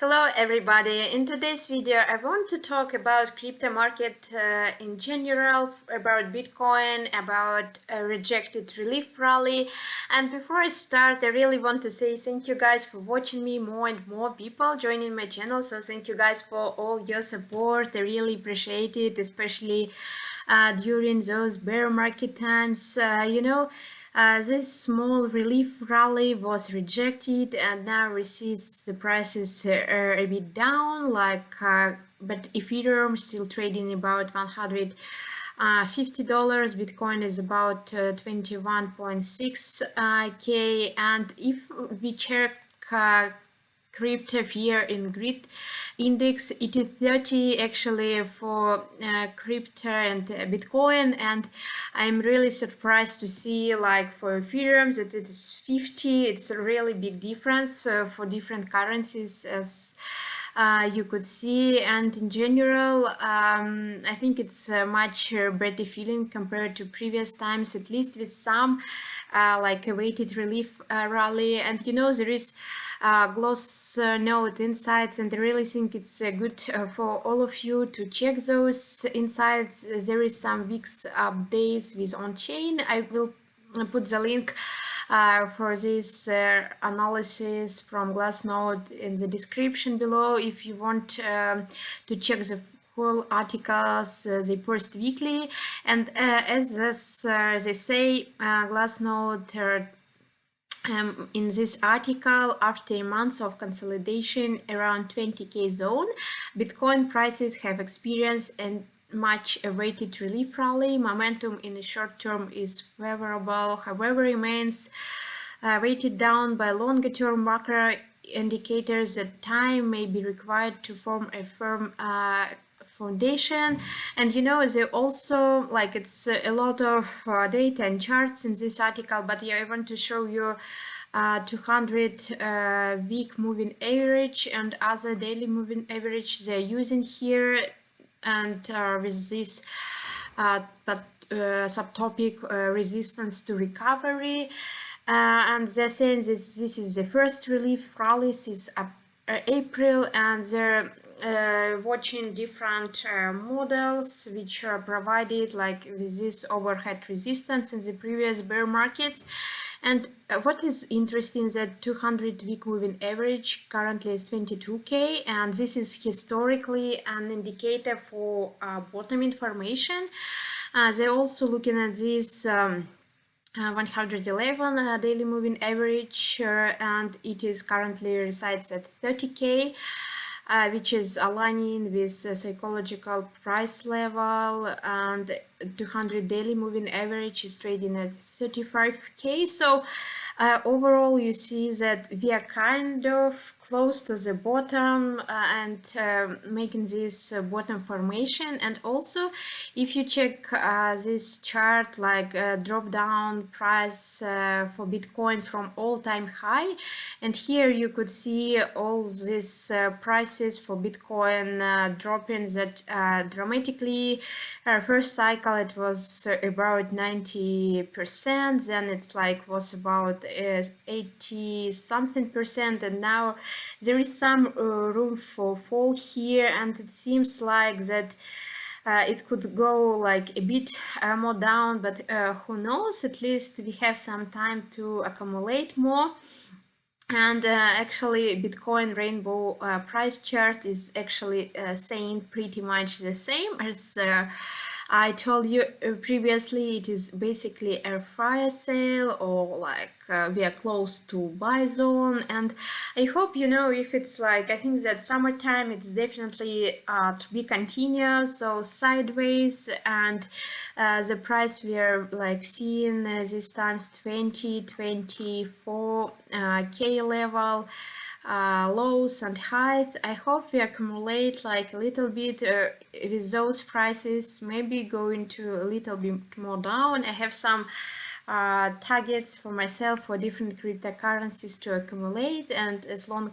Hello everybody. In today's video I want to talk about crypto market in general, about Bitcoin, about a rejected relief rally. And before I start, I really want to say thank you guys for watching me, more and more people joining my channel. So thank you guys for all your support. I really appreciate it, especially during those bear market times. This small relief rally was rejected and now receives the prices a bit down, but Ethereum still trading about $150. Bitcoin is about 21.6K, and if we check crypto here in grid index, it is 30 actually for crypto and Bitcoin, and I'm really surprised to see like for Ethereum that it is 50. It's a really big difference for different currencies, as you could see. And in general, I think it's a much better feeling compared to previous times, at least with some like awaited relief rally. And there is gloss note insights, and I really think it's good for all of you to check those insights. There is some week's updates with Onchain. I will put the link for this analysis from Glassnode in the description below if you want to check the whole articles. They post weekly, and as they say, Glassnode in this article, after months of consolidation around 20K zone, Bitcoin prices have experienced a much awaited relief rally. Momentum in the short term is favorable, however remains weighted down by longer term macro indicators that time may be required to form a firm foundation. And they also, like, it's a lot of data and charts in this article, but I want to show you 200 week moving average and other daily moving average they're using here, and with this subtopic resistance to recovery, and they're saying this is the first relief rally since April, and they're watching different models which are provided like with this overhead resistance in the previous bear markets. And what is interesting, that 200-week moving average currently is 22K, and this is historically an indicator for bottoming formation. They're also looking at this 111 daily moving average, and it is currently resides at 30K. Which is aligning with psychological price level, and 200 daily moving average is trading at 35K. So overall, you see that we are kind of close to the bottom and making this bottom formation. And also, if you check this chart, like drop down price for Bitcoin from all-time high, and here you could see all these prices for Bitcoin dropping that dramatically. First cycle it was about 90%, then it's like was about 80 something percent, and now there is some room for fall here, and it seems like that it could go like a bit more down, but who knows, at least we have some time to accumulate more. And actually Bitcoin rainbow price chart is actually saying pretty much the same as I told you previously. It is basically a fire sale, or like we are close to buy zone. And I hope, if it's like, I think that summertime it's definitely to be continuous, so sideways, and the price we are like seeing this times 24K level, lows and highs. I hope we accumulate like a little bit with those prices, maybe going to a little bit more down. I have some targets for myself for different cryptocurrencies to accumulate, and as long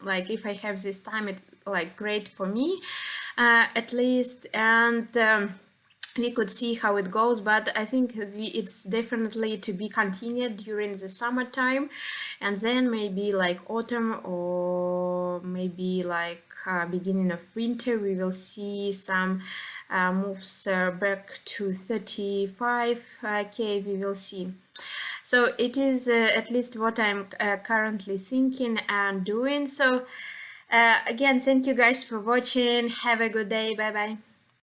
like if I have this time, it's like great for me at least. And we could see how it goes, but I think it's definitely to be continued during the summertime, and then maybe like autumn or or maybe like beginning of winter, we will see some moves back to 35k. We will see. So it is at least what I'm currently thinking and doing. So again, thank you guys for watching. Have a good day. Bye bye.